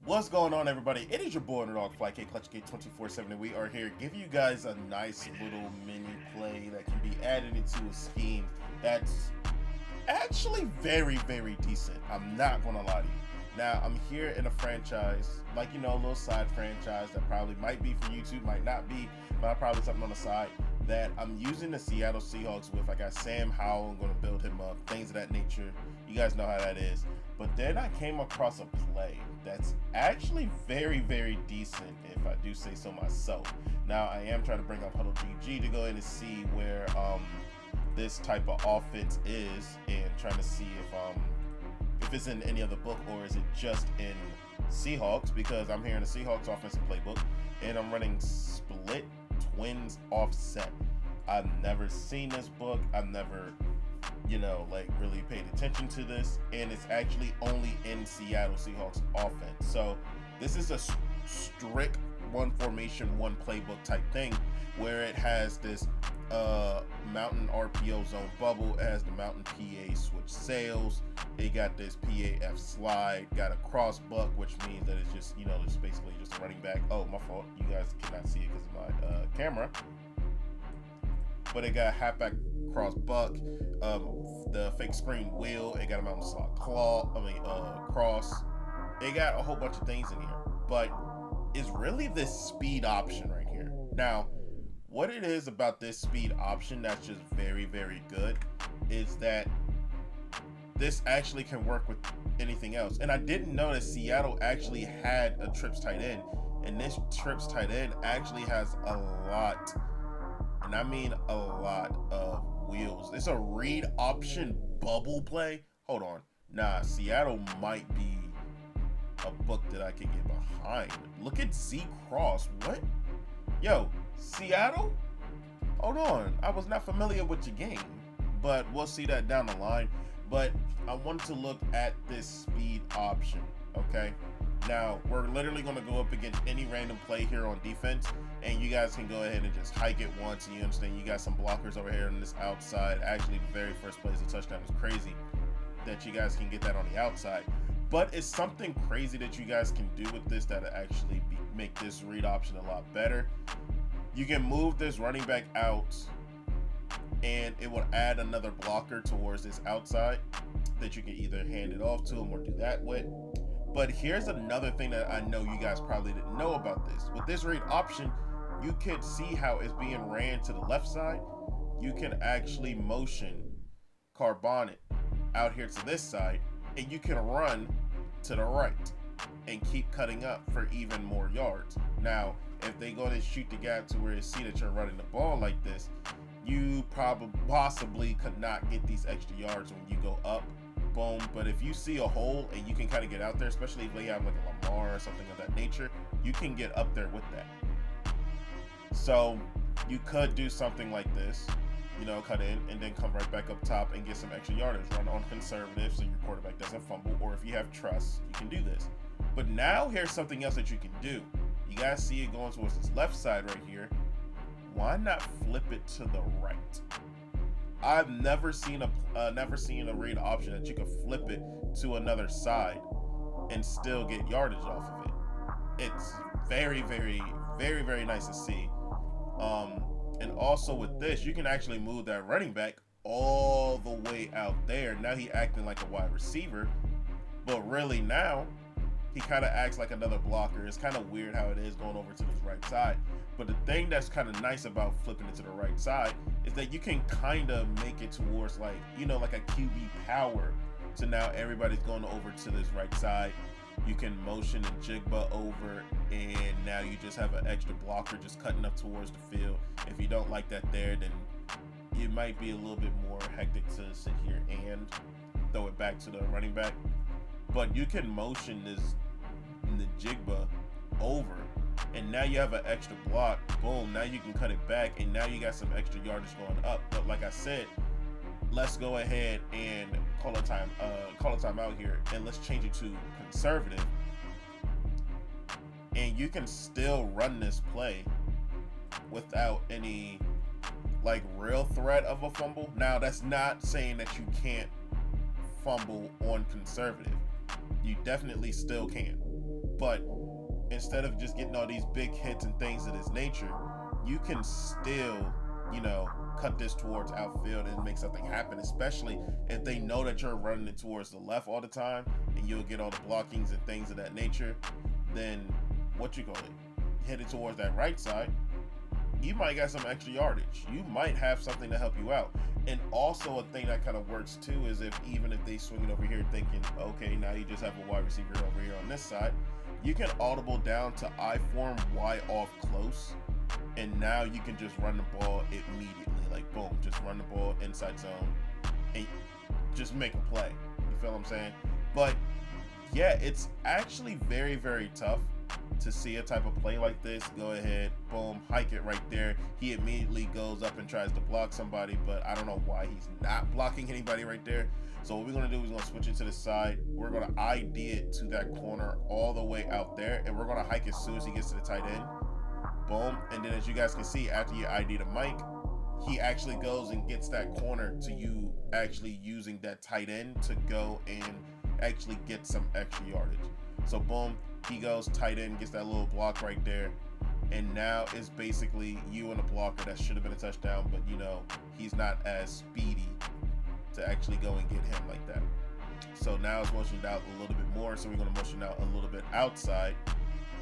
What's going on, everybody? It is your boy, Underdog Fly K, Clutch K 24/7, and we are here to give you guys a nice little mini play that can be added into a scheme that's actually very decent. I'm not gonna lie to you. Now, I'm here in a franchise, like, a little side franchise that probably might be for YouTube, might not be, but probably something on the side that I'm using the Seattle Seahawks with. I got Sam Howell, I'm gonna build him up, things of that nature. You guys know how that is. But then I came across a play that's actually very decent, if I do say so myself. Now, I am trying to bring up Huddle GG to go in and see where this type of offense is, and trying to see if it's in any other book or is it just in Seahawks, because I'm here in the Seahawks offensive playbook and I'm running split twins offset. I've never seen this book. I've never really paid attention to this, and it's actually only in Seattle Seahawks offense. So this is a strict one formation, one playbook type thing where it has this mountain RPO zone bubble, it has the mountain PA switch sails, it got this PAF slide, got a cross buck, which means that it's just it's basically just a running back. Oh, my fault, you guys cannot see it because of my camera, but it got halfback cross buck, the fake screen wheel, it got a mountain slot cross, it got a whole bunch of things in here, but it's really this speed option right here. Now, what it is about this speed option that's just very good is that this actually can work with anything else. And I didn't know that Seattle actually had a trips tight end, and this trips tight end actually has a lot, and I mean a lot of wheels. It's a read option bubble play. Hold on. Nah, Seattle might be a book that I could get behind. Look at Z Cross. What? Yo, Seattle? Hold on. I was not familiar with your game, but we'll see that down the line. But I wanted to look at this speed option, okay? Now, we're literally going to go up against any random play here on defense, and you guys can go ahead and just hike it once, and you understand you got some blockers over here on this outside. Actually, the very first play is a touchdown. It's crazy that you guys can get that on the outside. But it's something crazy that you guys can do with this that'll actually make this read option a lot better. You can move this running back out, and it will add another blocker towards this outside that you can either hand it off to him or do that with. But here's another thing that I know you guys probably didn't know about this. With this read option, you could see how it's being ran to the left side. You can actually motion Carbonnet out here to this side, and you can run to the right and keep cutting up for even more yards. Now, if they go to shoot the gap to where you see that you're running the ball like this, you possibly could not get these extra yards when you go up. Boom. But if you see a hole and you can kind of get out there, especially if they have like a Lamar or something of that nature, you can get up there with that. So you could do something like this, cut in and then come right back up top and get some extra yardage. Run on conservative so your quarterback doesn't fumble, or if you have trust, you can do this. But now here's something else that you can do. You guys see it going towards this left side right here. Why not flip it to the right? I've never seen a read option that you can flip it to another side and still get yardage off of it. It's very nice to see. And also with this, you can actually move that running back all the way out there. Now he acting like a wide receiver, but really now he kind of acts like another blocker. It's kind of weird how it is going over to this right side. But the thing that's kind of nice about flipping it to the right side is that you can kind of make it towards like a QB power. So now everybody's going over to this right side. You can motion and Jigba over, and now you just have an extra blocker just cutting up towards the field. If you don't like that there, then it might be a little bit more hectic to sit here and throw it back to the running back. But you can motion the Jigba over, and now you have an extra block. Boom, now you can cut it back, and now you got some extra yardage going up. But like I said, let's go ahead and call a time out here, and let's change it to conservative, and you can still run this play without any real threat of a fumble. Now, that's not saying that you can't fumble on conservative. You definitely still can. But instead of just getting all these big hits and things of this nature, you can still, you know, cut this towards outfield and make something happen, especially if they know that you're running it towards the left all the time and you'll get all the blockings and things of that nature. Then what you call it, hit it towards that right side, you might get some extra yardage. You might have something to help you out. And also a thing that kind of works too is if even if they swing it over here thinking, okay, now you just have a wide receiver over here on this side, you can audible down to I form Y off close, and now you can just run the ball immediately. Like boom, just run the ball inside zone and just make a play. You feel what I'm saying? But yeah, it's actually very, very tough to see a type of play like this. Go ahead, boom, hike it right there. He immediately goes up and tries to block somebody, but I don't know why he's not blocking anybody right there. So what we're gonna do is we're gonna switch it to the side. We're gonna ID it to that corner all the way out there, and we're gonna hike as soon as he gets to the tight end. Boom, and then as you guys can see, after you ID the Mike, he actually goes and gets that corner to you actually using that tight end to go and actually get some extra yardage. So boom, he goes tight end, gets that little block right there, and now it's basically you and a blocker that should have been a touchdown, but you know, he's not as speedy to actually go and get him like that. So now it's motioned out a little bit more, so we're going to motion out a little bit outside,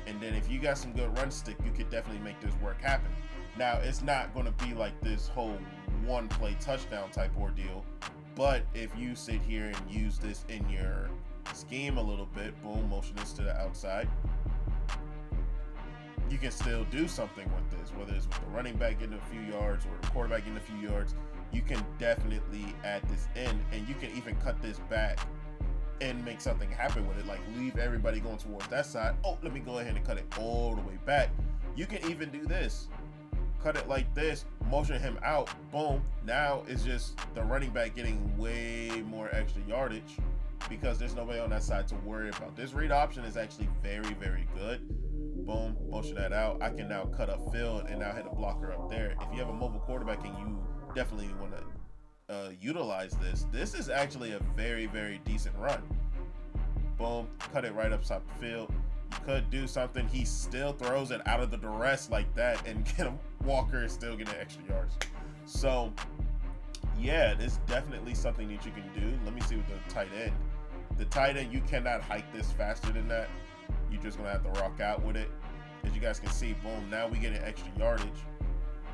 and then if you got some good run stick, you could definitely make this work happen. Now it's not going to be like this whole one play touchdown type ordeal, but if you sit here and use this in your scheme a little bit, boom, motion this to the outside, you can still do something with this, whether it's with the running back getting a few yards or the quarterback getting a few yards. You can definitely add this in, and you can even cut this back and make something happen with it, like leave everybody going towards that side. Oh, let me go ahead and cut it all the way back. You can even do this, cut it like this, motion him out, boom. Now it's just the running back getting way more extra yardage because there's nobody on that side to worry about. This read option is actually very, very good. Boom, motion that out. I can now cut up field and now hit a blocker up there. If you have a mobile quarterback and you definitely want to utilize this, this is actually a very, very decent run. Boom, cut it right upside the field. You could do something. He still throws it out of the duress like that, and get a Walker is still getting extra yards. So yeah, it's definitely something that you can do. Let me see with the tight end. The tight end, you cannot hike this faster than that. You're just gonna have to rock out with it. As you guys can see, boom, now we get an extra yardage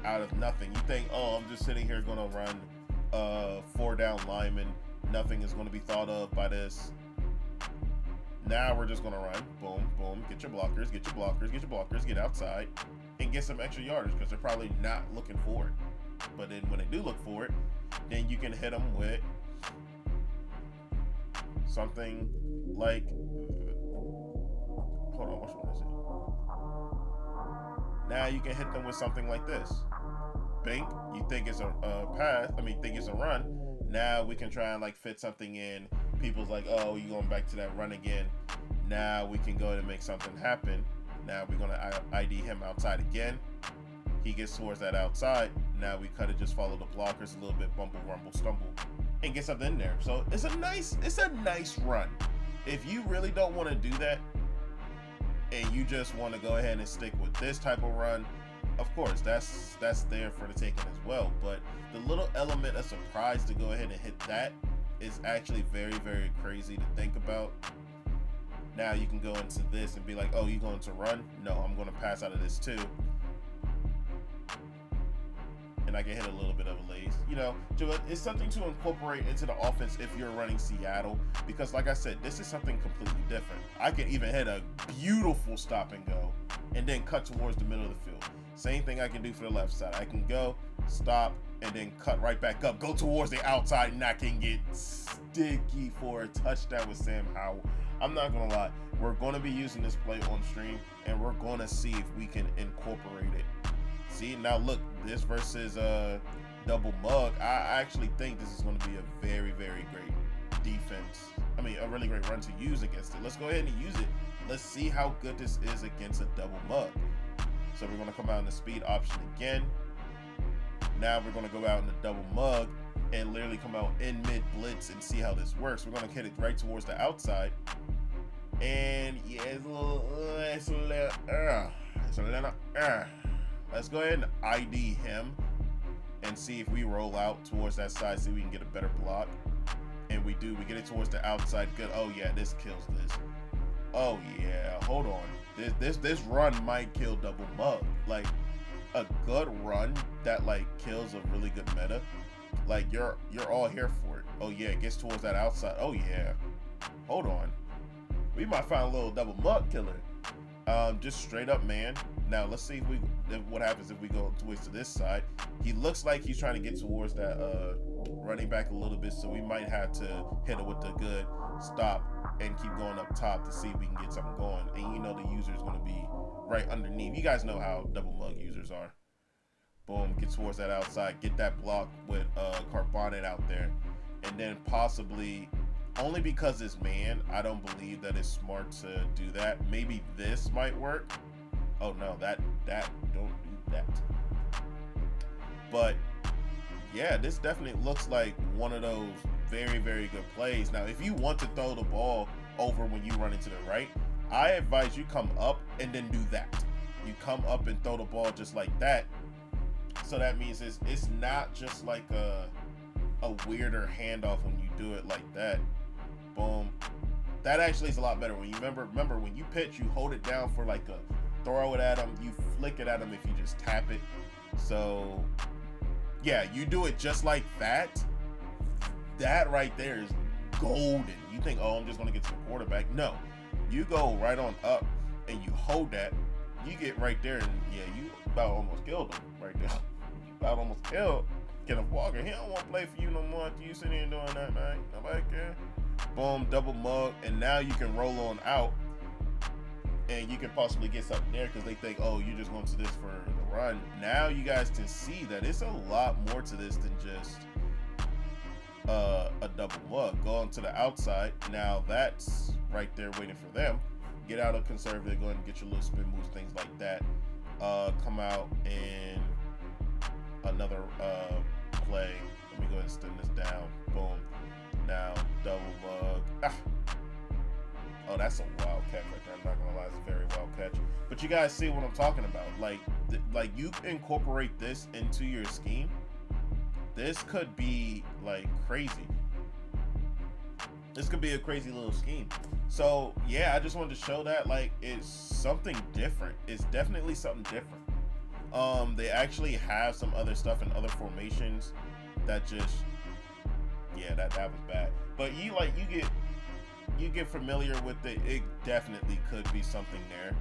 out of nothing. You think, oh, I'm just sitting here gonna run 4 down lineman, nothing is gonna be thought of by this. Now we're just gonna run, boom, boom, get your blockers, get your blockers, get your blockers, get outside, and get some extra yardage because they're probably not looking for it. But then when they do look for it, then you can hit them with something like, hold on, which one is it? Now you can hit them with something like this. Bink, you think it's a pass, think it's a run. Now we can try and like fit something in. People's like, oh, you going back to that run again. Now we can go ahead and make something happen. Now we're gonna ID him outside again. He gets towards that outside. Now we cut it, just follow the blockers a little bit, bumble, rumble, stumble, and get something in there. So it's a nice run. If you really don't want to do that, and you just want to go ahead and stick with this type of run, of course, that's there for the taking as well. But the little element of surprise to go ahead and hit that is actually very, very crazy to think about. Now you can go into this and be like, oh, you going to run? No, I'm going to pass out of this too. And I can hit a little bit of a lace. You know, it's something to incorporate into the offense if you're running Seattle, because like I said, this is something completely different. I can even hit a beautiful stop and go and then cut towards the middle of the field. Same thing I can do for the left side. I can go, stop, and then cut right back up, go towards the outside, and I can get sticky for a touchdown with Sam Howell. I'm not gonna lie, we're gonna be using this play on stream, and we're gonna see if we can incorporate it. See, now look, this versus double mug, I actually think this is gonna be a very, very great defense. A really great run to use against it. Let's go ahead and use it. Let's see how good this is against a double mug. So we're gonna come out in the speed option again. Now we're gonna go out in the double mug and literally come out in mid blitz and see how this works. We're gonna hit it right towards the outside. And yeah, it's a little, let's go ahead and ID him and see if we roll out towards that side, see if we can get a better block. And we do, we get it towards the outside. Good. Oh yeah, this kills this. Oh yeah, hold on. This run might kill double mug. Like a good run that like kills a really good meta. Like you're all here for it. Oh yeah, it gets towards that outside. Oh yeah. Hold on. We might find a little double mug killer. Just straight up, man. Now let's see if what happens if we go towards to this side. He looks like he's trying to get towards that running back a little bit, so we might have to hit it with the good stop and keep going up top to see if we can get something going. And you know the user is going to be right underneath. You guys know how double mug users are. Boom, get towards that outside, get that block with Carbonate out there, and then possibly, only because it's man, I don't believe that it's smart to do that. Maybe this might work. Oh no, that don't do that. But yeah, this definitely looks like one of those very, very good plays. Now, if you want to throw the ball over when you run into the right, I advise you come up and then do that. You come up and throw the ball just like that. So that means it's not just like a weirder handoff when you do it like that. Boom. That actually is a lot better. When you remember when you pitch, you hold it down for like a throw it at him, you flick it at him if you just tap it. So yeah, you do it just like that. That right there is golden. You think, oh, I'm just gonna get to the quarterback. No, you go right on up and you hold that. You get right there, and yeah, you about almost killed him right there. You about almost killed Kenneth Walker. He don't want to play for you no more. You sitting here doing that, man. Nobody care. Boom, double mug, and now you can roll on out, and you can possibly get something there because they think, oh, you're just going to this for the run. Now you guys can see that it's a lot more to this than just a double mug. Go on to the outside. Now that's right there waiting for them. Get out of conservative, go ahead and get your little spin moves, things like that. Come out and another play. Let me go ahead and stem this down. Boom. Now double mug. Oh, that's a wild catch right there. I'm not gonna lie, it's a very wild catch. But you guys see what I'm talking about. Like you incorporate this into your scheme. This could be like crazy. This could be a crazy little scheme. So yeah, I just wanted to show that like it's something different. It's definitely something different. They actually have some other stuff in other formations that just, yeah, that was bad. But you get familiar with it. It definitely could be something there.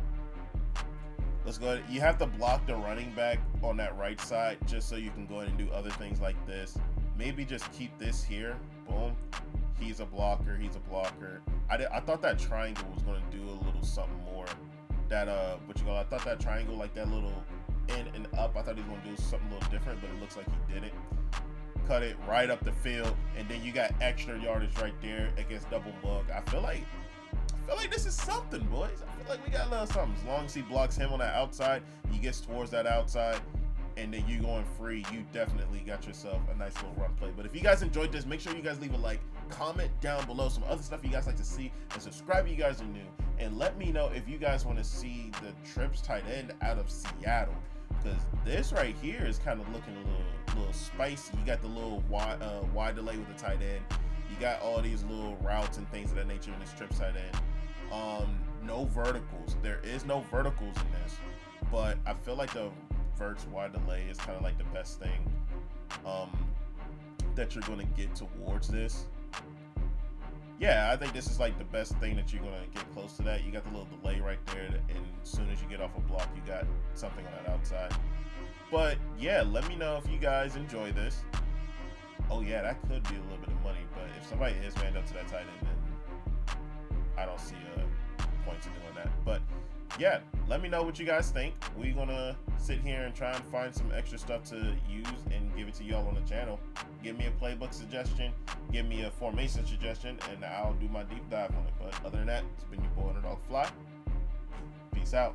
Let's go ahead. You have to block the running back on that right side just so you can go ahead and do other things like this. Maybe just keep this here. Boom. He's a blocker. He's a blocker. I thought that triangle was going to do a little something more. That I thought that triangle, like that little in and up, I thought he was going to do something a little different, but it looks like he didn't. Cut it right up the field, and then you got extra yardage right there against double mug. I feel like this is something, boys. I feel like we got a little something. As long as he blocks him on that outside, he gets towards that outside, and then you going free, you definitely got yourself a nice little run play. But if you guys enjoyed this, make sure you guys leave a like, comment down below some other stuff you guys like to see, and subscribe if you guys are new. And let me know if you guys want to see the trips tight end out of Seattle, because this right here is kind of looking a little spicy. You got the little wide delay with the tight end. You got all these little routes and things of that nature in this trips tight end. No verticals. There is no verticals in this, but I feel like the verts wide delay is kind of like the best thing that you're going to get towards this. Yeah, I think this is like the best thing that you're going to get close to that. You got the little delay right there, and as soon as you get off a block, you got something on that outside. But yeah, let me know if you guys enjoy this. Oh yeah, that could be a little bit of money, but if somebody is manned up to that tight end, then I don't see a point to doing that. But yeah, let me know what you guys think. We're gonna sit here and try and find some extra stuff to use and give it to y'all on the channel. Give me a playbook suggestion, give me a formation suggestion, and I'll do my deep dive on it. But other than that, it's been your boy Underdog Fly. Peace out.